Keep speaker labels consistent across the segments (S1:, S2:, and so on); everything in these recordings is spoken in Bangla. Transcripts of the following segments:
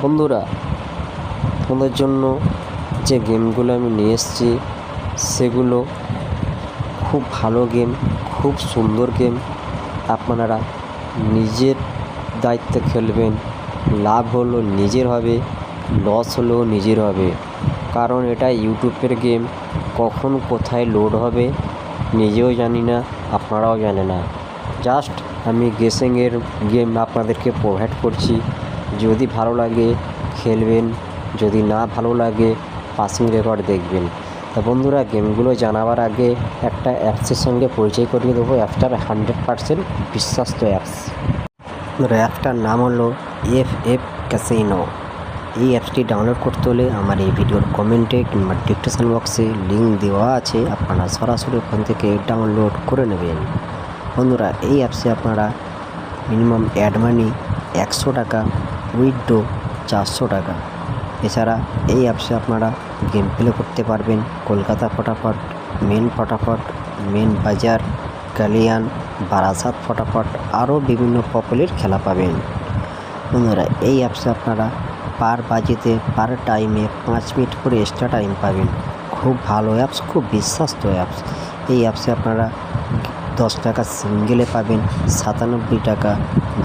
S1: বন্ধুরা, তোমাদের জন্য যে গেমগুলো আমি নিয়ে এসেছি সেগুলো খুব ভালো গেম, খুব সুন্দর গেম। আপনারা নিজের দায়িত্বে খেলবেন। লাভ হলো নিজের হবে, লস হলেও নিজের হবে, কারণ এটা ইউটিউবের গেম। কখন কোথায় লোড হবে নিজেও জানি না, আপনারাও জানে না। জাস্ট আমি গেসিংয়ের গেম আপনাদেরকে প্রোভাইড করছি। যদি ভালো লাগে খেলবেন, যদি না ভালো লাগে পাসিং রেকর্ড দেখবেন। তা বন্ধুরা, গেমগুলো জানাবার আগে একটা অ্যাপসের সঙ্গে পরিচয় করিয়ে দেবো। অ্যাপটার 100% বিশ্বস্ত অ্যাপস। অ্যাপটার নাম হলো FF ক্যাসিনো। এই অ্যাপসটি ডাউনলোড করতে হলে আমার এই ভিডিওর কমেন্টে কিংবা ডিসক্রিপশন বক্সে লিঙ্ক দেওয়া আছে, আপনারা সরাসরি ওখান থেকে ডাউনলোড করে নেবেন। বন্ধুরা, এই অ্যাপসে আপনারা মিনিমাম অ্যাড মানি 100 টাকা, উইথড্র 400 টাকা। এছাড়া এই অ্যাপসে আপনারা গেম প্লে করতে পারবেন কলকাতা ফটাফট, মেন ফটাফট, মেন বাজার, কালিয়ান, বারাসাত ফটাফট, আরও বিভিন্ন পপুলার খেলা পাবেন। বন্ধুরা, এই অ্যাপসে আপনারা পার বাজেতে পার টাইমে 5 মিনিট করে এক্সট্রা টাইম পাবেন। খুব ভালো অ্যাপস, খুব বিশ্বস্ত অ্যাপস। এই অ্যাপসে আপনারা 10 টাকা সিঙ্গেলে পাবেন 97 টাকা,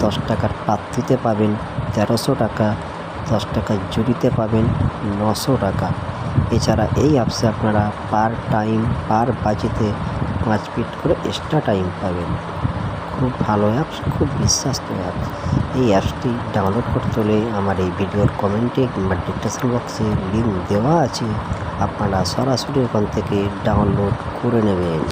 S1: 10 টাকার পাত্রিতে পাবেন 1300 টাকা, 10 টাকার জুড়িতে পাবেন 900 টাকা। এছাড়া এই অ্যাপসে আপনারা পার টাইম পার বাজেতে 5 মিনিট করে এক্সট্রা টাইম পাবেন। খুব ভালো অ্যাপস, খুব বিশ্বস্ত অ্যাপস। এই অ্যাপসটি ডাউনলোড করতে হলে আমার এই ভিডিওর কমেন্টে কিংবা ডিসক্রিপশন বক্সে লিঙ্ক দেওয়া আছে, আপনারা সরাসরি ওখান থেকে ডাউনলোড করে নেবেন।